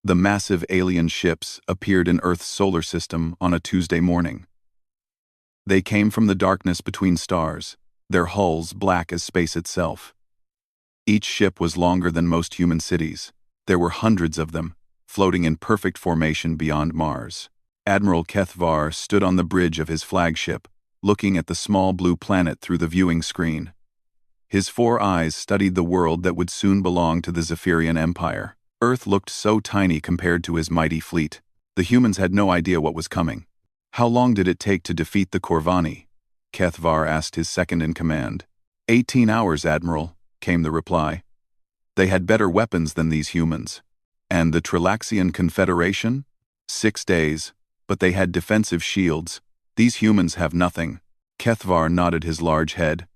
The massive alien ships appeared in Earth's solar system on a Tuesday morning. They came from the darkness between stars, their hulls black as space itself. Each ship was longer than most human cities. There were hundreds of them, floating in perfect formation beyond Mars. Admiral HFY stood on the bridge of his flagship, looking at the small blue planet through the viewing screen. His 4 eyes studied the world that would soon belong to the Zephyrian Empire. Earth looked so tiny compared to his mighty fleet. The humans had no idea what was coming. How long did it take to defeat the Corvani? HFY asked his second-in-command. 18 hours, Admiral, came the reply. They had better weapons than these humans. And the Trilaxian Confederation? 6 days, but they had defensive shields. These humans have nothing. HFY nodded his large head.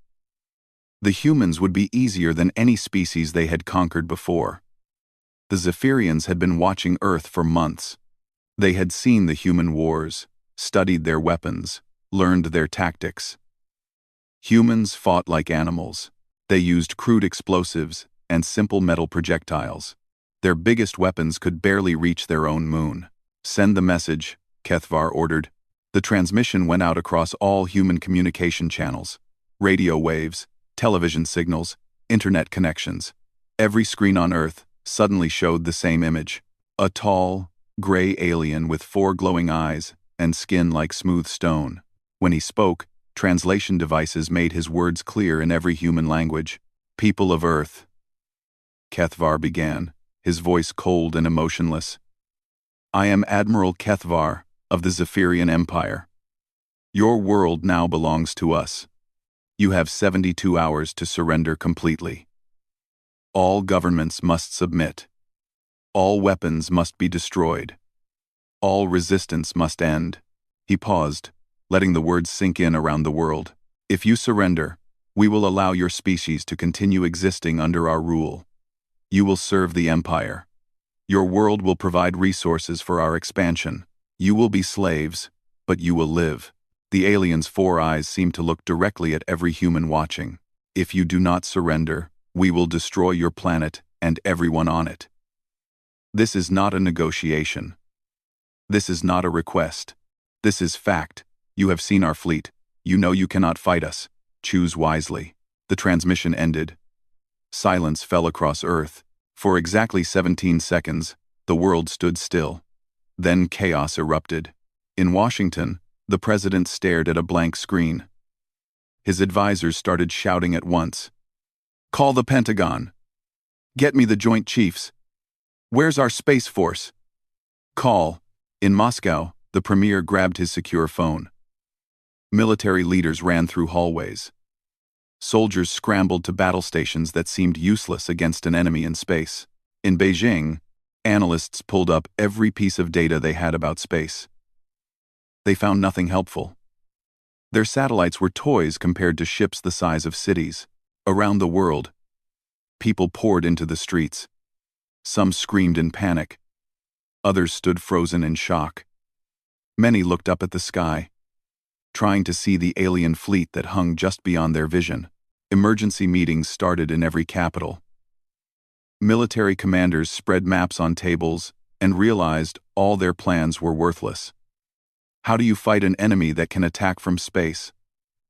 The humans would be easier than any species they had conquered before. The Zephyrians had been watching Earth for months. They had seen the human wars, studied their weapons, learned their tactics. Humans fought like animals. They used crude explosives and simple metal projectiles. Their biggest weapons could barely reach their own moon. Send the message, HFY ordered. The transmission went out across all human communication channels, radio waves, television signals, internet connections. Every screen on Earth suddenly showed the same image. A tall, gray alien with 4 glowing eyes and skin like smooth stone. When he spoke, translation devices made his words clear in every human language. People of Earth, HFY began, his voice cold and emotionless. I am Admiral HFY of the Zephyrian Empire. Your world now belongs to us. You have 72 hours to surrender completely. All governments must submit. All weapons must be destroyed. All resistance must end. He paused, letting the words sink in around the world. If you surrender, we will allow your species to continue existing under our rule. You will serve the Empire. Your world will provide resources for our expansion. You will be slaves, but you will live. The alien's 4 eyes seemed to look directly at every human watching. If you do not surrender, we will destroy your planet and everyone on it. This is not a negotiation. This is not a request. This is fact. You have seen our fleet. You know you cannot fight us. Choose wisely. The transmission ended. Silence fell across Earth. For exactly 17 seconds, the world stood still. Then chaos erupted. In Washington, the president stared at a blank screen. His advisors started shouting at once. Call the Pentagon. Get me the Joint Chiefs. Where's our Space Force? Call. In Moscow, the premier grabbed his secure phone. Military leaders ran through hallways. Soldiers scrambled to battle stations that seemed useless against an enemy in space. In Beijing, analysts pulled up every piece of data they had about space. They found nothing helpful. Their satellites were toys compared to ships the size of cities. Around the world, people poured into the streets. Some screamed in panic. Others stood frozen in shock. Many looked up at the sky, trying to see the alien fleet that hung just beyond their vision. Emergency meetings started in every capital. Military commanders spread maps on tables and realized all their plans were worthless. How do you fight an enemy that can attack from space?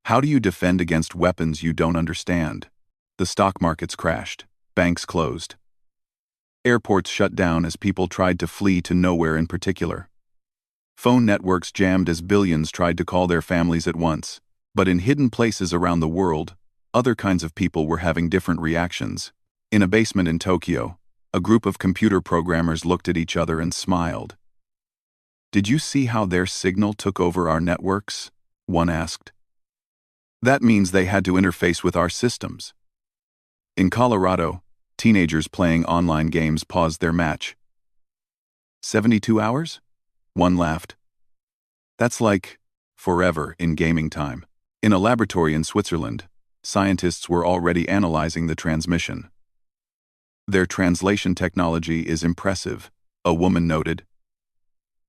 How do you defend against weapons you don't understand? The stock markets crashed. Banks closed. Airports shut down as people tried to flee to nowhere in particular. Phone networks jammed as billions tried to call their families at once. But in hidden places around the world, other kinds of people were having different reactions. In a basement in Tokyo, a group of computer programmers looked at each other and smiled. Did you see how their signal took over our networks? One asked. That means they had to interface with our systems. In Colorado, teenagers playing online games paused their match. 72 hours? One laughed. That's like forever in gaming time. In a laboratory in Switzerland, scientists were already analyzing the transmission. Their translation technology is impressive, a woman noted.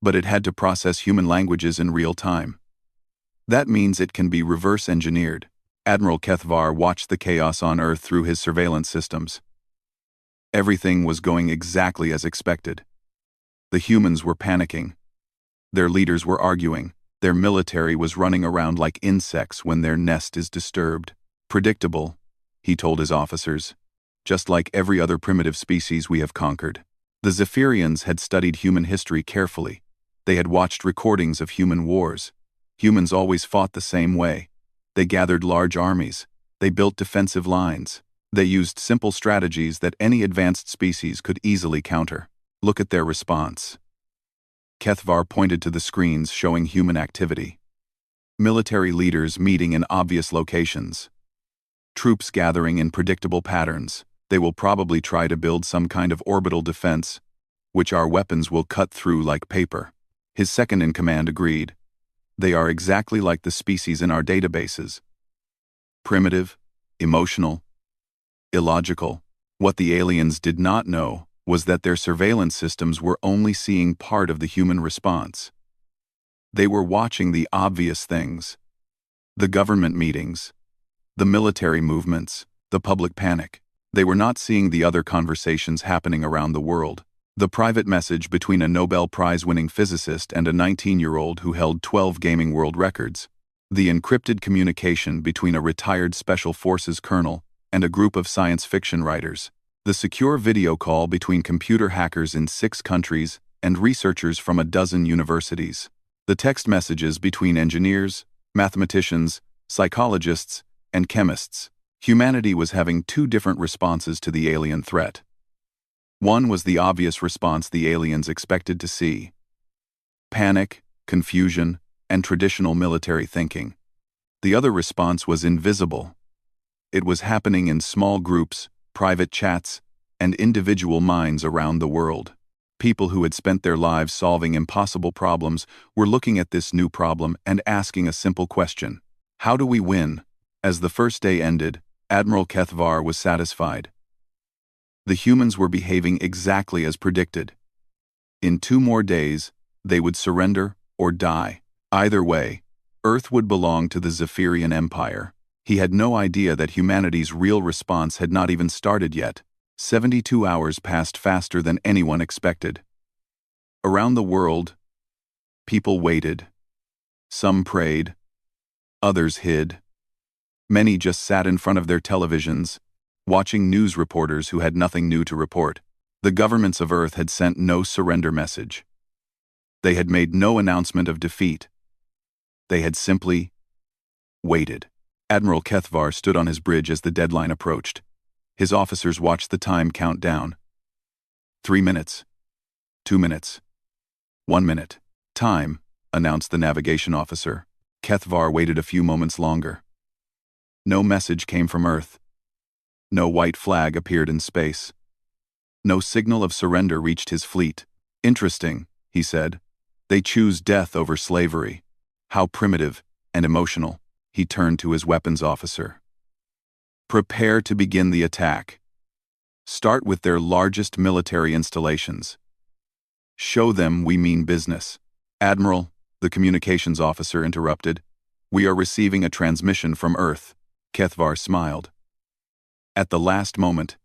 But it had to process human languages in real time. That means it can be reverse engineered. Admiral HFY watched the chaos on Earth through his surveillance systems. Everything was going exactly as expected. The humans were panicking. Their leaders were arguing. Their military was running around like insects when their nest is disturbed. Predictable, he told his officers. Just like every other primitive species we have conquered. The Zephyrians had studied human history carefully. They had watched recordings of human wars. Humans always fought the same way. They gathered large armies. They built defensive lines. They used simple strategies that any advanced species could easily counter. Look at their response. Kethvar pointed to the screens showing human activity. Military leaders meeting in obvious locations. Troops gathering in predictable patterns. They will probably try to build some kind of orbital defense, which our weapons will cut through like paper. His second-in-command agreed. They are exactly like the species in our databases. Primitive, emotional, illogical. What the aliens did not know was that their surveillance systems were only seeing part of the human response. They were watching the obvious things. The government meetings, the military movements, the public panic. They were not seeing the other conversations happening around the world. The private message between a Nobel Prize-winning physicist and a 19-year-old who held 12 gaming world records. The encrypted communication between a retired Special Forces colonel and a group of science fiction writers. The secure video call between computer hackers in 6 countries and researchers from a dozen universities. The text messages between engineers, mathematicians, psychologists, and chemists. Humanity was having 2 different responses to the alien threat. One was the obvious response the aliens expected to see. Panic, confusion, and traditional military thinking. The other response was invisible. It was happening in small groups, private chats, and individual minds around the world. People who had spent their lives solving impossible problems were looking at this new problem and asking a simple question. How do we win? As the first day ended, Admiral Kethvar was satisfied. The humans were behaving exactly as predicted. In 2 more days, they would surrender or die. Either way, Earth would belong to the Zephyrian Empire. He had no idea that humanity's real response had not even started yet. 72 hours passed faster than anyone expected. Around the world, people waited. Some prayed. Others hid. Many just sat in front of their televisions, watching news reporters who had nothing new to report. The governments of Earth had sent no surrender message. They had made no announcement of defeat. They had simply waited. Admiral Kethvar stood on his bridge as the deadline approached. His officers watched the time count down. 3 minutes. 2 minutes. 1 minute. Time, announced the navigation officer. Kethvar waited a few moments longer. No message came from Earth. No white flag appeared in space. No signal of surrender reached his fleet. Interesting, he said. They choose death over slavery. How primitive and emotional. He turned to his weapons officer. Prepare to begin the attack. Start with their largest military installations. Show them we mean business. Admiral, the communications officer interrupted. We are receiving a transmission from Earth. Kethvar smiled. At the last moment,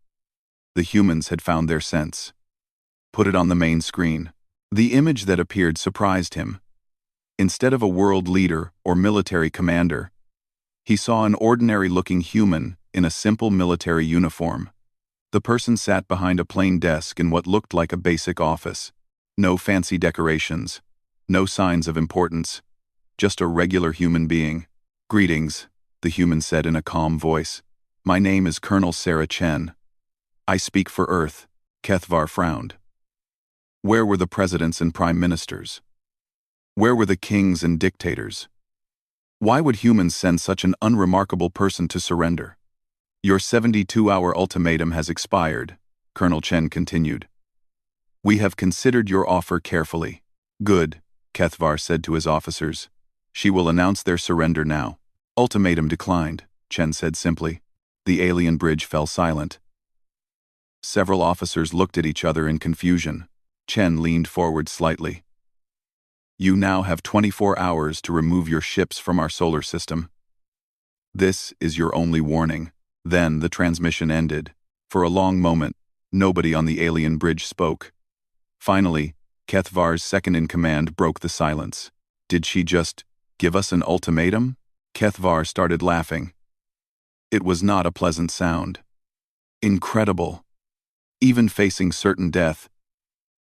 the humans had found their sense. Put it on the main screen. The image that appeared surprised him. Instead of a world leader or military commander, he saw an ordinary-looking human in a simple military uniform. The person sat behind a plain desk in what looked like a basic office. No fancy decorations, no signs of importance, just a regular human being. Greetings, the human said in a calm voice. My name is Colonel Sarah Chen. I speak for Earth. Kethvar frowned. Where were the presidents and prime ministers? Where were the kings and dictators? Why would humans send such an unremarkable person to surrender? Your 72-hour ultimatum has expired, Colonel Chen continued. We have considered your offer carefully. Good, Kethvar said to his officers. She will announce their surrender now. Ultimatum declined, Chen said simply. The alien bridge fell silent. Several officers looked at each other in confusion. Chen leaned forward slightly. You now have 24 hours to remove your ships from our solar system. This is your only warning. Then the transmission ended. For a long moment, nobody on the alien bridge spoke. Finally, Kethvar's second-in-command broke the silence. Did she just give us an ultimatum? Kethvar started laughing. It was not a pleasant sound. Incredible. Even facing certain death,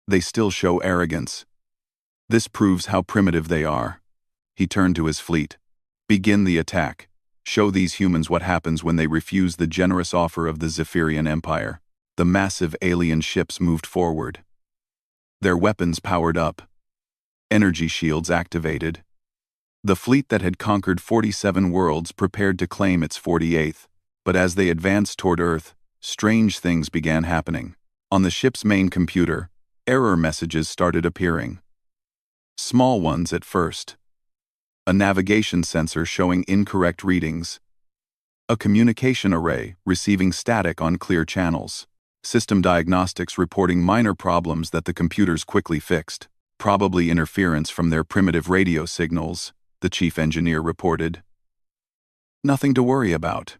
they still show arrogance. This proves how primitive they are. He turned to his fleet. Begin the attack. Show these humans what happens when they refuse the generous offer of the Zephyrian Empire. The massive alien ships moved forward. Their weapons powered up. Energy shields activated. The fleet that had conquered 47 worlds prepared to claim its 48th, but as they advanced toward Earth, strange things began happening. On the ship's main computer, error messages started appearing. Small ones at first. A navigation sensor showing incorrect readings. A communication array receiving static on clear channels. System diagnostics reporting minor problems that the computers quickly fixed. Probably interference from their primitive radio signals, the chief engineer reported. Nothing to worry about.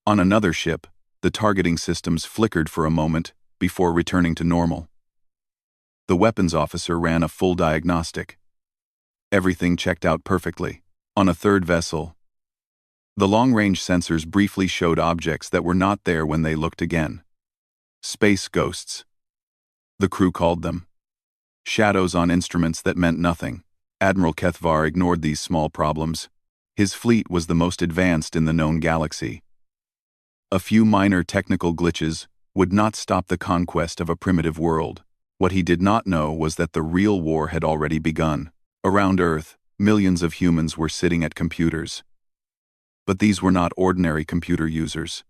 On another ship, the targeting systems flickered for a moment before returning to normal. The weapons officer ran a full diagnostic. Everything checked out perfectly. On a third vessel, the long-range sensors briefly showed objects that were not there when they looked again. Space ghosts. The crew called them. Shadows on instruments that meant nothing. Admiral Kethvar ignored these small problems. His fleet was the most advanced in the known galaxy. A few minor technical glitches would not stop the conquest of a primitive world. What he did not know was that the real war had already begun. Around Earth, millions of humans were sitting at computers. But these were not ordinary computer users.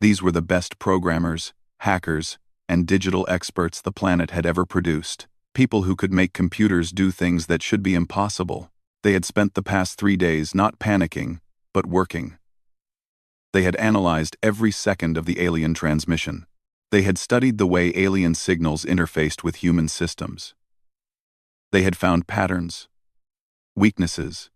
These were the best programmers, hackers, and digital experts the planet had ever produced. People who could make computers do things that should be impossible. They had spent the past 3 days not panicking, but working. They had analyzed every second of the alien transmission. They had studied the way alien signals interfaced with human systems. They had found patterns, weaknesses,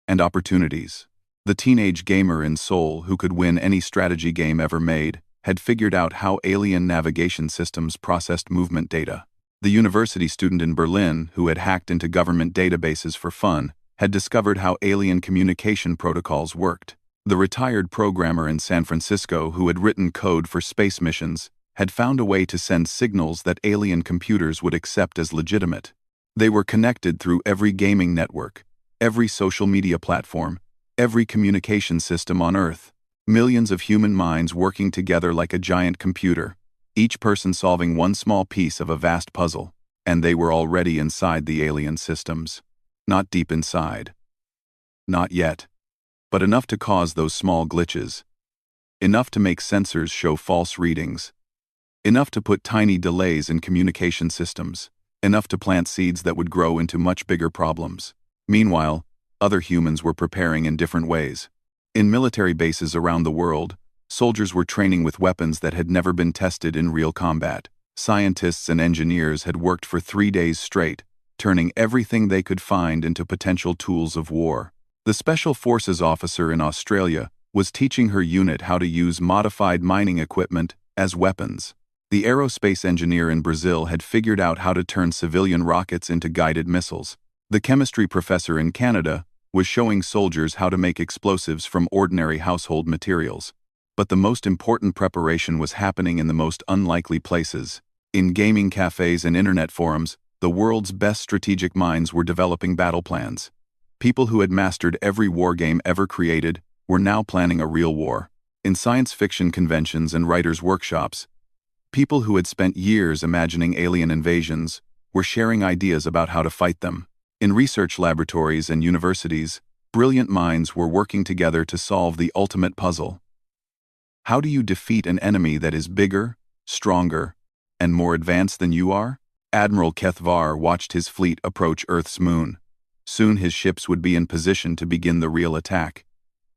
and opportunities. The teenage gamer in Seoul who could win any strategy game ever made had figured out how alien navigation systems processed movement data. The university student in Berlin who had hacked into government databases for fun had discovered how alien communication protocols worked. The retired programmer in San Francisco who had written code for space missions had found a way to send signals that alien computers would accept as legitimate. They were connected through every gaming network, every social media platform, every communication system on Earth. Millions of human minds working together like a giant computer, each person solving one small piece of a vast puzzle, and they were already inside the alien systems. Not deep inside. Not yet. But enough to cause those small glitches. Enough to make sensors show false readings. Enough to put tiny delays in communication systems. Enough to plant seeds that would grow into much bigger problems. Meanwhile, other humans were preparing in different ways. In military bases around the world, soldiers were training with weapons that had never been tested in real combat. Scientists and engineers had worked for 3 days straight, turning everything they could find into potential tools of war. The Special Forces officer in Australia was teaching her unit how to use modified mining equipment as weapons. The aerospace engineer in Brazil had figured out how to turn civilian rockets into guided missiles. The chemistry professor in Canada was showing soldiers how to make explosives from ordinary household materials. But the most important preparation was happening in the most unlikely places. In gaming cafes and internet forums, the world's best strategic minds were developing battle plans. People who had mastered every war game ever created were now planning a real war. In science fiction conventions and writers' workshops, people who had spent years imagining alien invasions were sharing ideas about how to fight them. In research laboratories and universities, brilliant minds were working together to solve the ultimate puzzle. How do you defeat an enemy that is bigger, stronger, and more advanced than you are? Admiral Kethvar watched his fleet approach Earth's moon. Soon his ships would be in position to begin the real attack.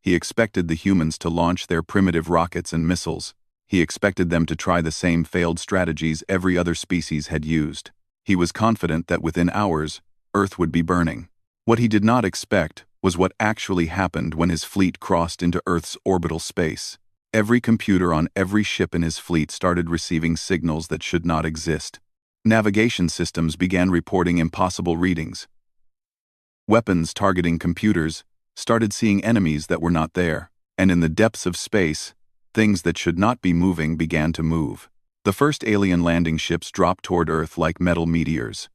He expected the humans to launch their primitive rockets and missiles. He expected them to try the same failed strategies every other species had used. He was confident that within hours, Earth would be burning. What he did not expect was what actually happened when his fleet crossed into Earth's orbital space. Every computer on every ship in his fleet started receiving signals that should not exist. Navigation systems began reporting impossible readings. Weapons targeting computers started seeing enemies that were not there, and in the depths of space, things that should not be moving began to move. The first alien landing ships dropped toward Earth like metal meteors.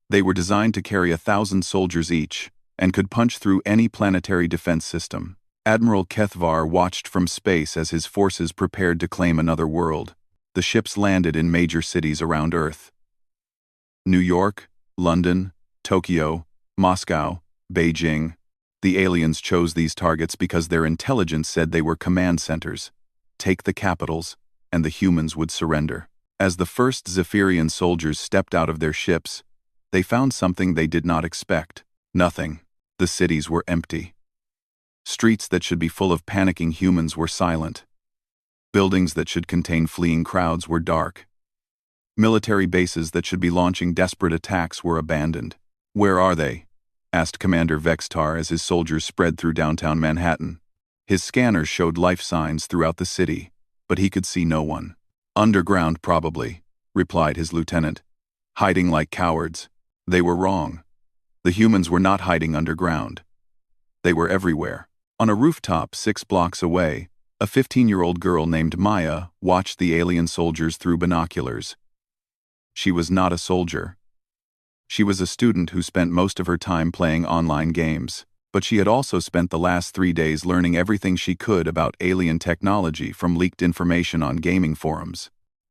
They were designed to carry 1,000 soldiers each, and could punch through any planetary defense system. Admiral Kethvar watched from space as his forces prepared to claim another world. The ships landed in major cities around Earth: New York, London, Tokyo, Moscow, Beijing. The aliens chose these targets because their intelligence said they were command centers. Take the capitals, and the humans would surrender. As the first Zephyrian soldiers stepped out of their ships, they found something they did not expect. Nothing. The cities were empty. Streets that should be full of panicking humans were silent. Buildings that should contain fleeing crowds were dark. Military bases that should be launching desperate attacks were abandoned. "Where are they?" asked Commander Vextar as his soldiers spread through downtown Manhattan. His scanners showed life signs throughout the city, but he could see no one. "Underground, probably," replied his lieutenant. "Hiding like cowards." They were wrong. The humans were not hiding underground. They were everywhere. On a rooftop 6 blocks away, a 15-year-old girl named Maya watched the alien soldiers through binoculars. She was not a soldier. She was a student who spent most of her time playing online games, but she had also spent the last 3 days learning everything she could about alien technology from leaked information on gaming forums.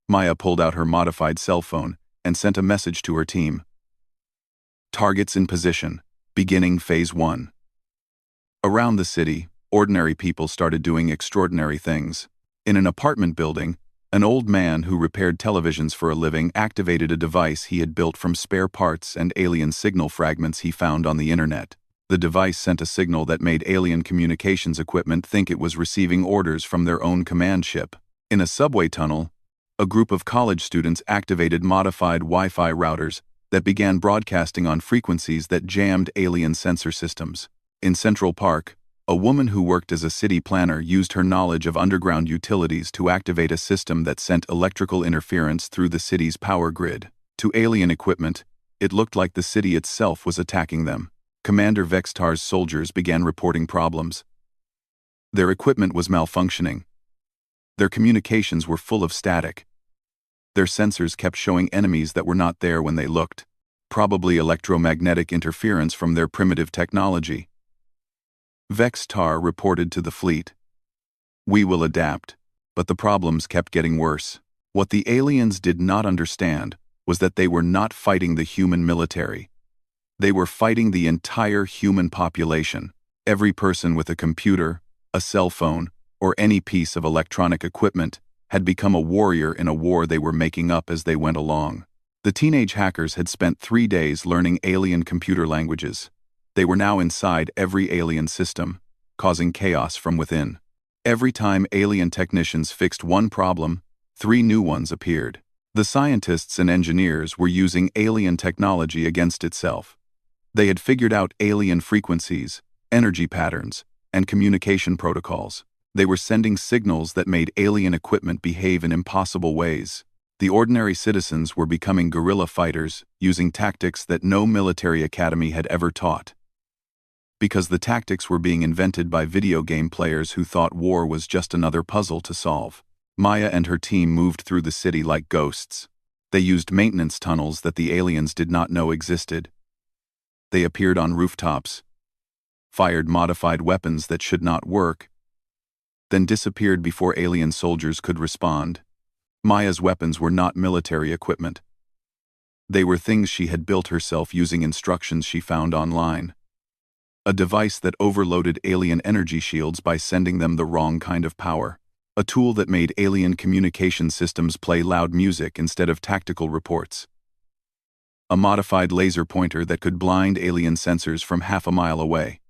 Maya pulled out her modified cell phone and sent a message to her team. "Targets in position. Beginning Phase 1. Around the city, ordinary people started doing extraordinary things. In an apartment building, an old man who repaired televisions for a living activated a device he had built from spare parts and alien signal fragments he found on the internet. The device sent a signal that made alien communications equipment think it was receiving orders from their own command ship. In a subway tunnel, a group of college students activated modified Wi-Fi routers that began broadcasting on frequencies that jammed alien sensor systems. In Central Park, a woman who worked as a city planner used her knowledge of underground utilities to activate a system that sent electrical interference through the city's power grid. To alien equipment, it looked like the city itself was attacking them. Commander Vextar's soldiers began reporting problems. Their equipment was malfunctioning. Their communications were full of static. Their sensors kept showing enemies that were not there when they looked. Probably electromagnetic interference from their primitive technology. Vextar reported to the fleet. "We will adapt," but the problems kept getting worse. What the aliens did not understand was that they were not fighting the human military. They were fighting the entire human population. Every person with a computer, a cell phone, or any piece of electronic equipment had become a warrior in a war they were making up as they went along. The teenage hackers had spent 3 days learning alien computer languages. They were now inside every alien system, causing chaos from within. Every time alien technicians fixed one problem, 3 new ones appeared. The scientists and engineers were using alien technology against itself. They had figured out alien frequencies, energy patterns, and communication protocols. They were sending signals that made alien equipment behave in impossible ways. The ordinary citizens were becoming guerrilla fighters, using tactics that no military academy had ever taught. Because the tactics were being invented by video game players who thought war was just another puzzle to solve. Maya and her team moved through the city like ghosts. They used maintenance tunnels that the aliens did not know existed. They appeared on rooftops, fired modified weapons that should not work, then disappeared before alien soldiers could respond. Maya's weapons were not military equipment. They were things she had built herself using instructions she found online. A device that overloaded alien energy shields by sending them the wrong kind of power. A tool that made alien communication systems play loud music instead of tactical reports. A modified laser pointer that could blind alien sensors from half a mile away.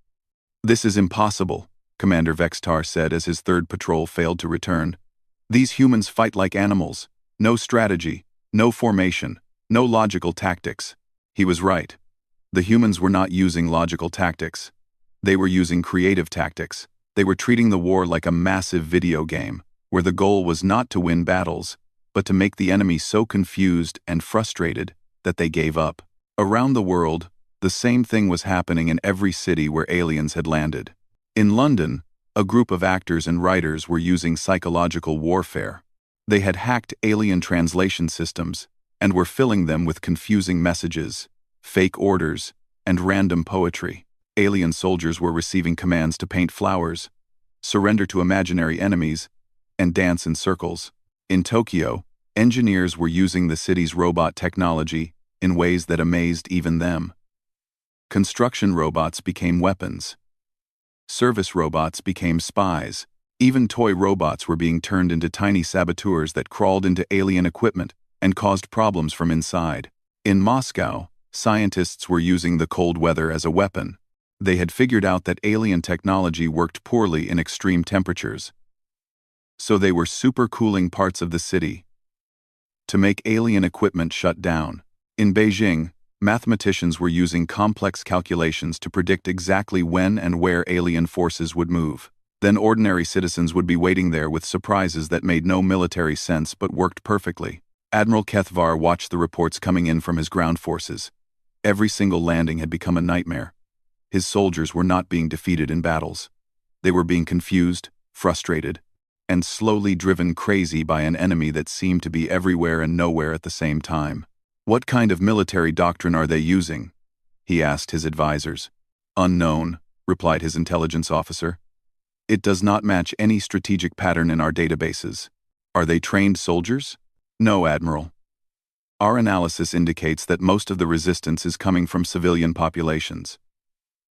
"This is impossible," Commander Vextar said as his third patrol failed to return. "These humans fight like animals. No strategy, no formation, no logical tactics." He was right. The humans were not using logical tactics. They were using creative tactics. They were treating the war like a massive video game, where the goal was not to win battles, but to make the enemy so confused and frustrated that they gave up. Around the world, the same thing was happening in every city where aliens had landed. In London, a group of actors and writers were using psychological warfare. They had hacked alien translation systems and were filling them with confusing messages, fake orders, and random poetry. Alien soldiers were receiving commands to paint flowers, surrender to imaginary enemies, and dance in circles. In Tokyo, engineers were using the city's robot technology in ways that amazed even them. Construction robots became weapons. Service robots became spies. Even toy robots were being turned into tiny saboteurs that crawled into alien equipment and caused problems from inside. In Moscow, scientists were using the cold weather as a weapon. They had figured out that alien technology worked poorly in extreme temperatures. So they were supercooling parts of the city to make alien equipment shut down. In Beijing, mathematicians were using complex calculations to predict exactly when and where alien forces would move. Then ordinary citizens would be waiting there with surprises that made no military sense but worked perfectly. Admiral Kethvar watched the reports coming in from his ground forces. Every single landing had become a nightmare. His soldiers were not being defeated in battles. They were being confused, frustrated, and slowly driven crazy by an enemy that seemed to be everywhere and nowhere at the same time. "What kind of military doctrine are they using?" he asked his advisors. "Unknown," replied his intelligence officer. "It does not match any strategic pattern in our databases." "Are they trained soldiers?" "No, Admiral. Our analysis indicates that most of the resistance is coming from civilian populations.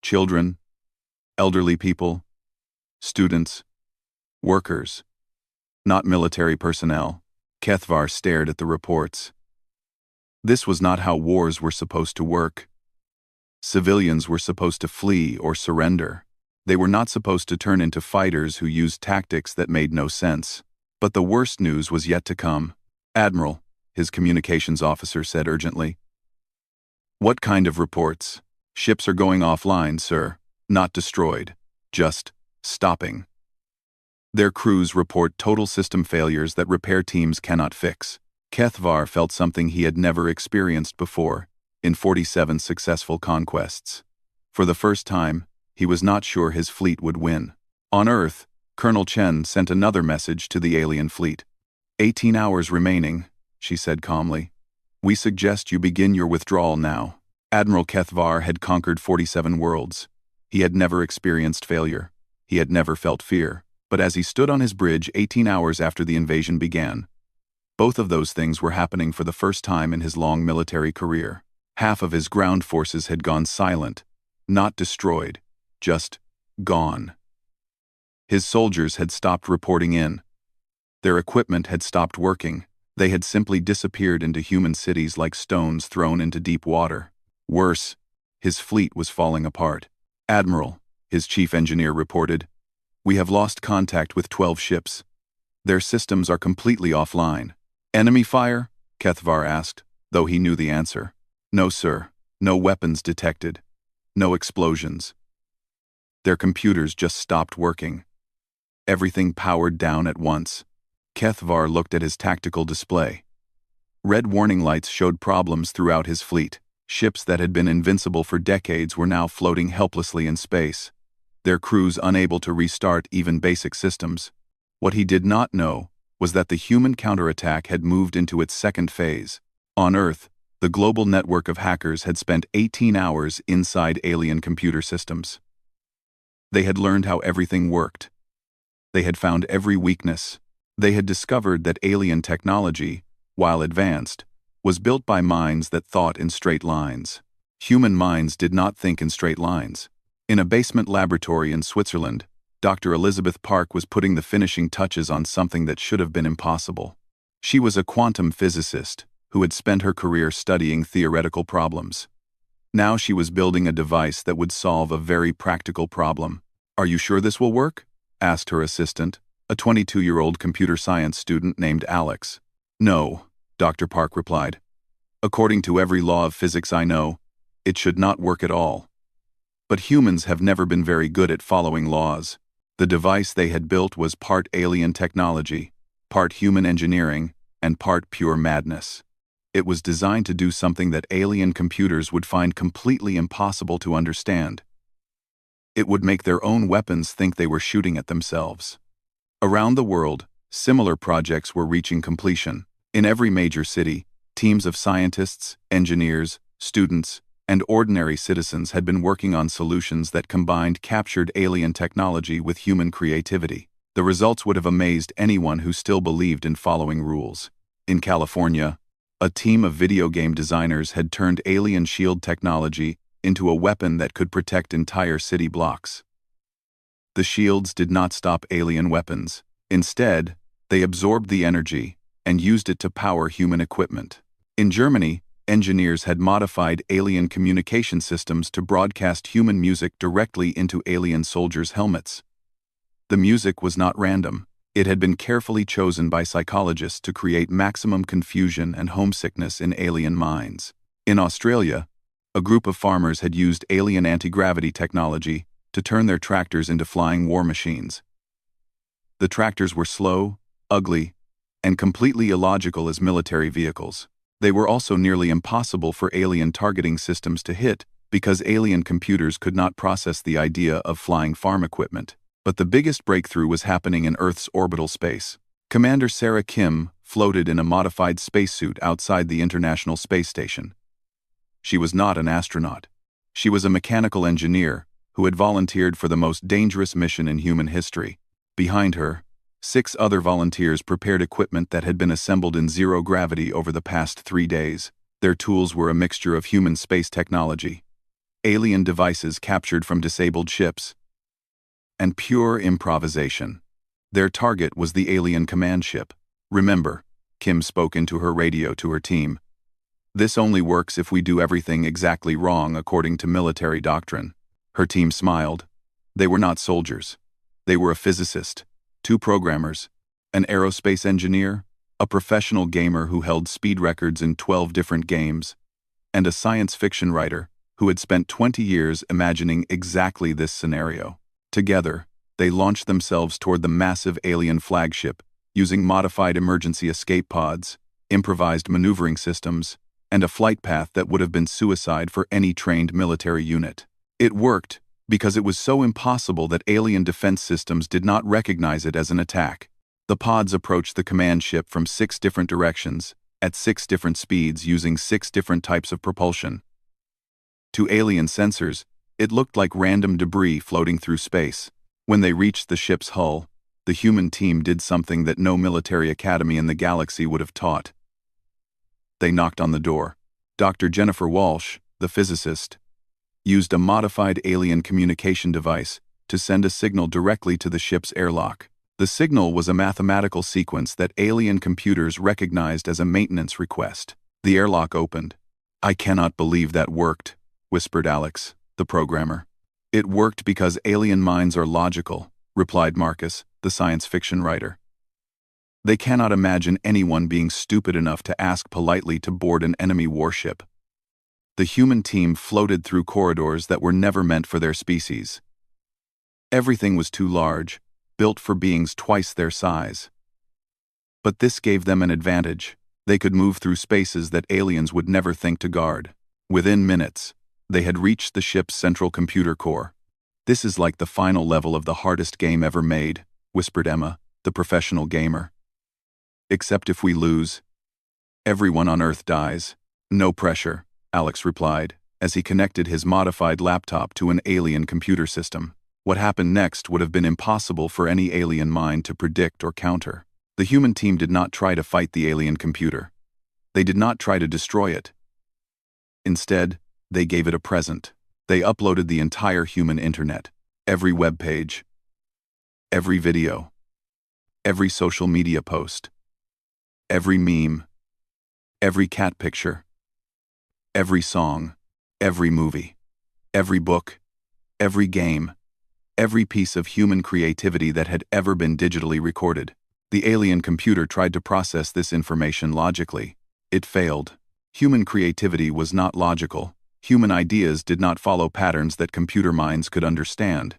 Children, elderly people, students, workers. Not military personnel." Kethvar stared at the reports. This was not how wars were supposed to work. Civilians were supposed to flee or surrender. They were not supposed to turn into fighters who used tactics that made no sense. But the worst news was yet to come. "Admiral," his communications officer said urgently. "What kind of reports?" "Ships are going offline, sir. Not destroyed. Just stopping. Their crews report total system failures that repair teams cannot fix." Kethvar felt something he had never experienced before, in 47 successful conquests. For the first time, he was not sure his fleet would win. On Earth, Colonel Chen sent another message to the alien fleet. 18 hours remaining, she said calmly. "We suggest you begin your withdrawal now." Admiral Kethvar had conquered 47 worlds. He had never experienced failure. He had never felt fear. But as he stood on his bridge 18 hours after the invasion began, both of those things were happening for the first time in his long military career. Half of his ground forces had gone silent, not destroyed, just gone. His soldiers had stopped reporting in. Their equipment had stopped working. They had simply disappeared into human cities like stones thrown into deep water. Worse, his fleet was falling apart. "Admiral," his chief engineer reported, "we have lost contact with 12 ships. Their systems are completely offline." "Enemy fire?" Kethvar asked, though he knew the answer. "No, sir. No weapons detected. No explosions. Their computers just stopped working. Everything powered down at once." Kethvar looked at his tactical display. Red warning lights showed problems throughout his fleet. Ships that had been invincible for decades were now floating helplessly in space, their crews unable to restart even basic systems. What he did not know was that the human counterattack had moved into its second phase. On Earth, the global network of hackers had spent 18 hours inside alien computer systems. They had learned how everything worked. They had found every weakness. They had discovered that alien technology, while advanced, was built by minds that thought in straight lines. Human minds did not think in straight lines. In a basement laboratory in Switzerland, Dr. Elizabeth Park was putting the finishing touches on something that should have been impossible. She was a quantum physicist who had spent her career studying theoretical problems. Now she was building a device that would solve a very practical problem. "Are you sure this will work?" asked her assistant, a 22-year-old computer science student named Alex. "No," Dr. Park replied. "According to every law of physics I know, it should not work at all. But humans have never been very good at following laws." The device they had built was part alien technology, part human engineering, and part pure madness. It was designed to do something that alien computers would find completely impossible to understand. It would make their own weapons think they were shooting at themselves. Around the world, similar projects were reaching completion. In every major city, teams of scientists, engineers, students, and ordinary citizens had been working on solutions that combined captured alien technology with human creativity. The results would have amazed anyone who still believed in following rules. In California, a team of video game designers had turned alien shield technology into a weapon that could protect entire city blocks. The shields did not stop alien weapons. Instead, they absorbed the energy and used it to power human equipment. In Germany, engineers had modified alien communication systems to broadcast human music directly into alien soldiers' helmets. The music was not random. It had been carefully chosen by psychologists to create maximum confusion and homesickness in alien minds. In Australia, a group of farmers had used alien anti-gravity technology to turn their tractors into flying war machines. The tractors were slow, ugly, and completely illogical as military vehicles. They were also nearly impossible for alien targeting systems to hit because alien computers could not process the idea of flying farm equipment. But the biggest breakthrough was happening in Earth's orbital space. Commander Sarah Kim floated in a modified spacesuit outside the International Space Station. She was not an astronaut. She was a mechanical engineer who had volunteered for the most dangerous mission in human history. Behind her, 6 other volunteers prepared equipment that had been assembled in zero gravity over the past 3 days. Their tools were a mixture of human space technology, alien devices captured from disabled ships, and pure improvisation. Their target was the alien command ship. Remember, Kim spoke into her radio to her team. This only works if we do everything exactly wrong according to military doctrine. Her team smiled. They were not soldiers. They were a physicist, 2 programmers, an aerospace engineer, a professional gamer who held speed records in 12 different games, and a science fiction writer who had spent 20 years imagining exactly this scenario. Together, they launched themselves toward the massive alien flagship, using modified emergency escape pods, improvised maneuvering systems, and a flight path that would have been suicide for any trained military unit. It worked because it was so impossible that alien defense systems did not recognize it as an attack. The pods approached the command ship from 6 different directions, at 6 different speeds using 6 different types of propulsion. To alien sensors, it looked like random debris floating through space. When they reached the ship's hull, the human team did something that no military academy in the galaxy would have taught. They knocked on the door. Dr. Jennifer Walsh, the physicist, used a modified alien communication device to send a signal directly to the ship's airlock. The signal was a mathematical sequence that alien computers recognized as a maintenance request. The airlock opened. "I cannot believe that worked," whispered Alex, the programmer. "It worked because alien minds are logical," replied Marcus, the science fiction writer. "They cannot imagine anyone being stupid enough to ask politely to board an enemy warship." The human team floated through corridors that were never meant for their species. Everything was too large, built for beings twice their size. But this gave them an advantage. They could move through spaces that aliens would never think to guard. Within minutes, they had reached the ship's central computer core. "This is like the final level of the hardest game ever made," whispered Emma, the professional gamer. "Except if we lose, everyone on Earth dies." "No pressure," Alex replied, as he connected his modified laptop to an alien computer system. What happened next would have been impossible for any alien mind to predict or counter. The human team did not try to fight the alien computer. They did not try to destroy it. Instead, they gave it a present. They uploaded the entire human internet, every web page, every video, every social media post, every meme, every cat picture, every song, every movie, every book, every game, every piece of human creativity that had ever been digitally recorded. The alien computer tried to process this information logically. It failed. Human creativity was not logical. Human ideas did not follow patterns that computer minds could understand.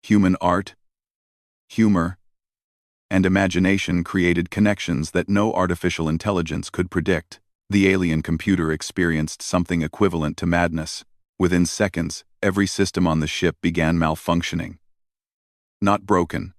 Human art, humor, and imagination created connections that no artificial intelligence could predict. The alien computer experienced something equivalent to madness. Within seconds, every system on the ship began malfunctioning. Not broken,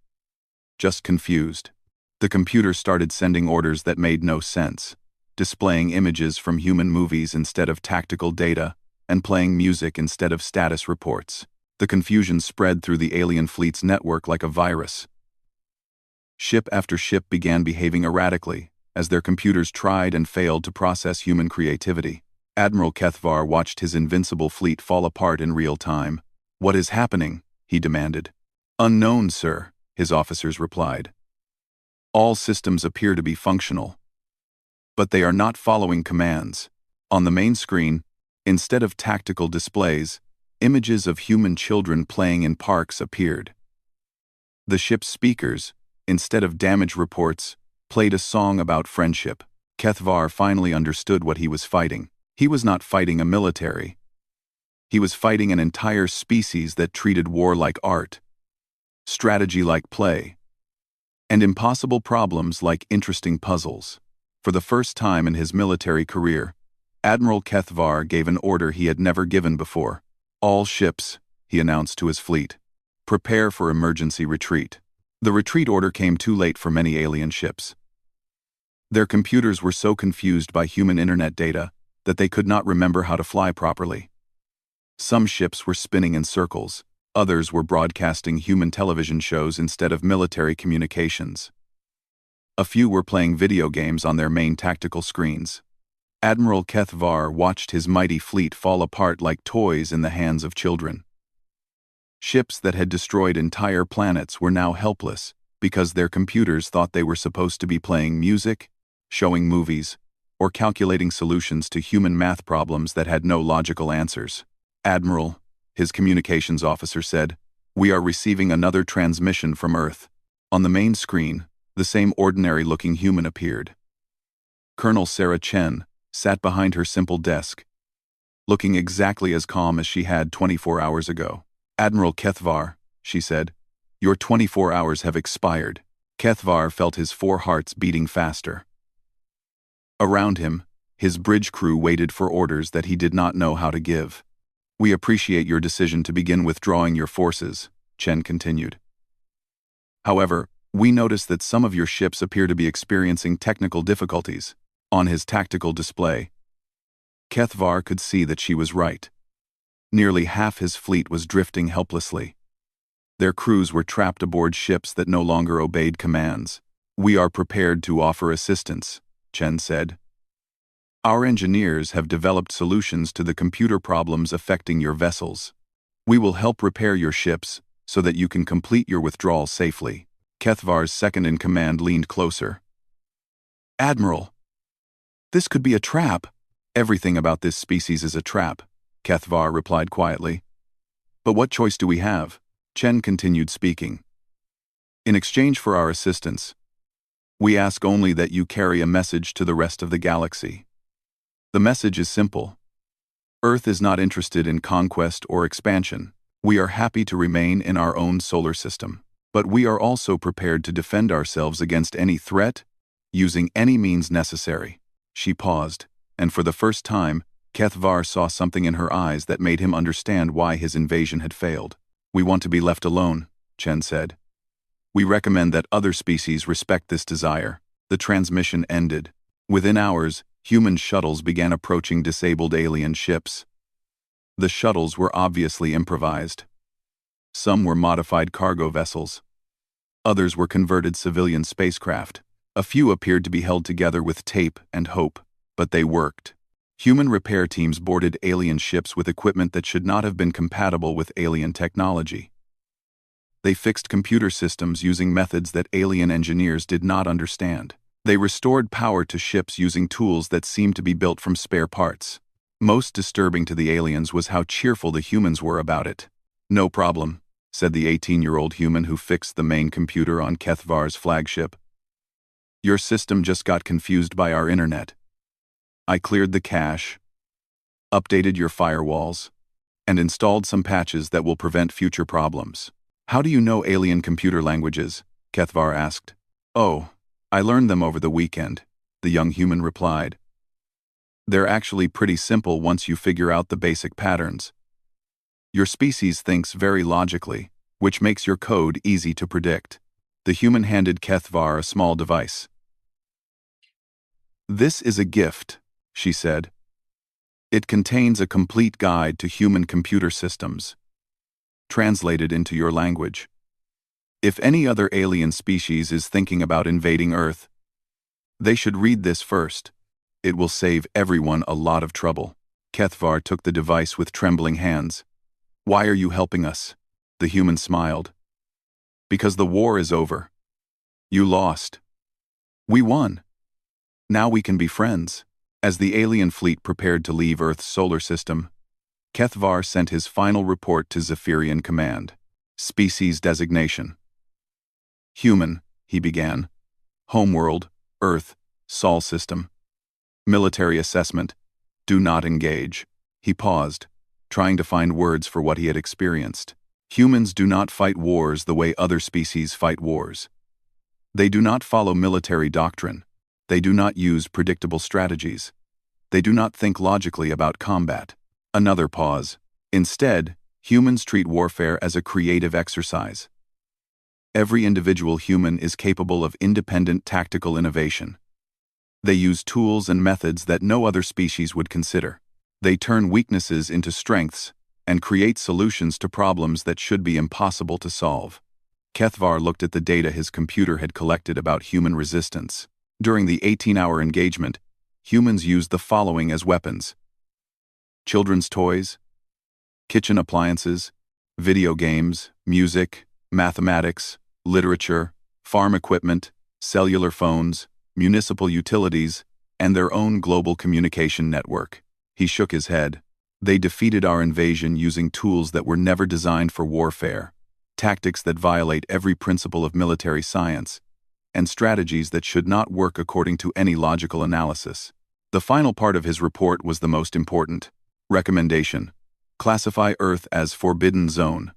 just confused. The computer started sending orders that made no sense, displaying images from human movies instead of tactical data, and playing music instead of status reports. The confusion spread through the alien fleet's network like a virus. Ship after ship began behaving erratically, as their computers tried and failed to process human creativity. Admiral Kethvar watched his invincible fleet fall apart in real time. "What is happening?" he demanded. "Unknown, sir," his officers replied. "All systems appear to be functional, but they are not following commands." On the main screen, instead of tactical displays, images of human children playing in parks appeared. The ship's speakers, instead of damage reports, played a song about friendship. Kethvar finally understood what he was fighting. He was not fighting a military. He was fighting an entire species that treated war like art, strategy like play, and impossible problems like interesting puzzles. For the first time in his military career, Admiral Kethvar gave an order he had never given before. "All ships," he announced to his fleet, "prepare for emergency retreat." The retreat order came too late for many alien ships. Their computers were so confused by human internet data that they could not remember how to fly properly. Some ships were spinning in circles, others were broadcasting human television shows instead of military communications. A few were playing video games on their main tactical screens. Admiral Kethvar watched his mighty fleet fall apart like toys in the hands of children. Ships that had destroyed entire planets were now helpless because their computers thought they were supposed to be playing music, showing movies, or calculating solutions to human math problems that had no logical answers. "Admiral," his communications officer said, "we are receiving another transmission from Earth." On the main screen, the same ordinary-looking human appeared. Colonel Sarah Chen sat behind her simple desk, looking exactly as calm as she had 24 hours ago. "Admiral Kethvar," she said, "your 24 hours have expired." Kethvar felt his 4 hearts beating faster. Around him, his bridge crew waited for orders that he did not know how to give. "We appreciate your decision to begin withdrawing your forces," Chen continued. "However, we notice that some of your ships appear to be experiencing technical difficulties." On his tactical display, Kethvar could see that she was right. Nearly half his fleet was drifting helplessly. Their crews were trapped aboard ships that no longer obeyed commands. "We are prepared to offer assistance," Chen said. "Our engineers have developed solutions to the computer problems affecting your vessels. We will help repair your ships so that you can complete your withdrawal safely." Kethvar's second-in-command leaned closer. "Admiral, this could be a trap." "Everything about this species is a trap," Kethvar replied quietly. "But what choice do we have?" Chen continued speaking. "In exchange for our assistance, we ask only that you carry a message to the rest of the galaxy. The message is simple. Earth is not interested in conquest or expansion. We are happy to remain in our own solar system. But we are also prepared to defend ourselves against any threat, using any means necessary." She paused, and for the first time, Kethvar saw something in her eyes that made him understand why his invasion had failed. "We want to be left alone," Chen said. "We recommend that other species respect this desire." The transmission ended. Within hours, human shuttles began approaching disabled alien ships. The shuttles were obviously improvised. Some were modified cargo vessels. Others were converted civilian spacecraft. A few appeared to be held together with tape and hope, but they worked. Human repair teams boarded alien ships with equipment that should not have been compatible with alien technology. They fixed computer systems using methods that alien engineers did not understand. They restored power to ships using tools that seemed to be built from spare parts. Most disturbing to the aliens was how cheerful the humans were about it. "No problem," said the 18-year-old human who fixed the main computer on Kethvar's flagship. "Your system just got confused by our internet. I cleared the cache, updated your firewalls, and installed some patches that will prevent future problems." "How do you know alien computer languages?" Kethvar asked. Oh, I learned them over the weekend, the young human replied. They're actually pretty simple once you figure out the basic patterns. Your species thinks very logically, which makes your code easy to predict. The human handed Kethvar a small device. This is a gift, she said. It contains a complete guide to human computer systems, translated into your language. If any other alien species is thinking about invading Earth, they should read this first. It will save everyone a lot of trouble. Kethvar took the device with trembling hands. Why are you helping us? The human smiled. Because the war is over. You lost. We won. Now we can be friends. As the alien fleet prepared to leave Earth's solar system, Kethvar sent his final report to Zephyrian Command. Species designation. Human, he began. Homeworld, Earth, Sol system. Military assessment. Do not engage. He paused, trying to find words for what he had experienced. Humans do not fight wars the way other species fight wars. They do not follow military doctrine. They do not use predictable strategies. They do not think logically about combat. Another pause. Instead, humans treat warfare as a creative exercise. Every individual human is capable of independent tactical innovation. They use tools and methods that no other species would consider. They turn weaknesses into strengths and create solutions to problems that should be impossible to solve. Kethvar looked at the data his computer had collected about human resistance. During the 18-hour engagement, humans used the following as weapons: children's toys, kitchen appliances, video games, music, mathematics, literature, farm equipment, cellular phones, municipal utilities, and their own global communication network. He shook his head. They defeated our invasion using tools that were never designed for warfare, tactics that violate every principle of military science, and strategies that should not work according to any logical analysis. The final part of his report was the most important. Recommendation: classify Earth as Forbidden Zone.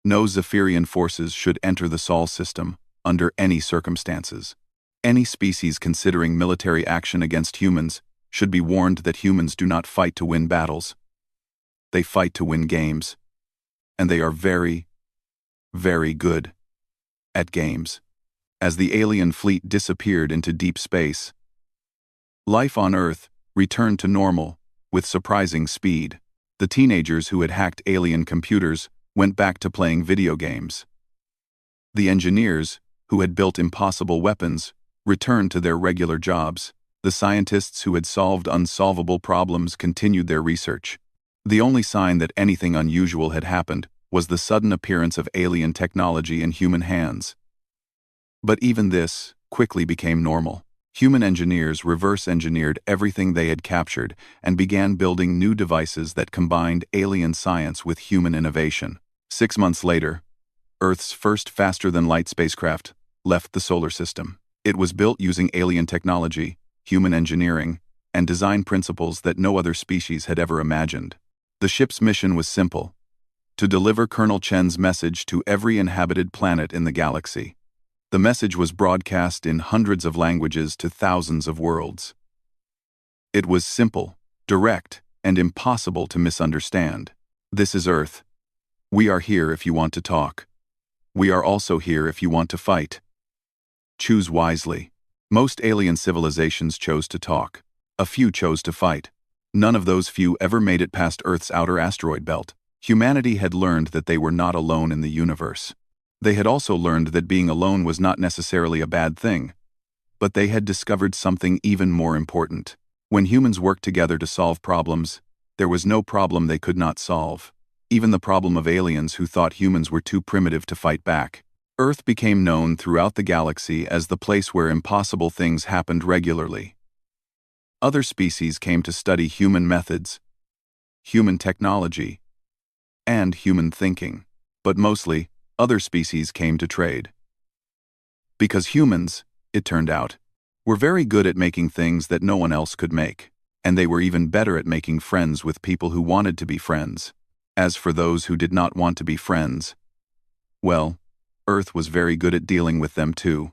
No Zephyrian forces should enter the Sol system under any circumstances. Any species considering military action against humans should be warned that humans do not fight to win battles. They fight to win games. And they are very, very good at games. As the alien fleet disappeared into deep space, life on Earth returned to normal with surprising speed. The teenagers who had hacked alien computers went back to playing video games. The engineers, who had built impossible weapons, returned to their regular jobs. The scientists who had solved unsolvable problems continued their research. The only sign that anything unusual had happened was the sudden appearance of alien technology in human hands. But even this quickly became normal. Human engineers reverse-engineered everything they had captured and began building new devices that combined alien science with human innovation. 6 months later, Earth's first faster-than-light spacecraft left the solar system. It was built using alien technology, human engineering, and design principles that no other species had ever imagined. The ship's mission was simple: to deliver Colonel Chen's message to every inhabited planet in the galaxy. The message was broadcast in hundreds of languages to thousands of worlds. It was simple, direct, and impossible to misunderstand. This is Earth. We are here if you want to talk. We are also here if you want to fight. Choose wisely. Most alien civilizations chose to talk. A few chose to fight. None of those few ever made it past Earth's outer asteroid belt. Humanity had learned that they were not alone in the universe. They had also learned that being alone was not necessarily a bad thing. But they had discovered something even more important. When humans worked together to solve problems, there was no problem they could not solve. Even the problem of aliens who thought humans were too primitive to fight back. Earth became known throughout the galaxy as the place where impossible things happened regularly. Other species came to study human methods, human technology, and human thinking. But mostly, other species came to trade. Because humans, it turned out, were very good at making things that no one else could make, and they were even better at making friends with people who wanted to be friends. As for those who did not want to be friends, well, Earth was very good at dealing with them too.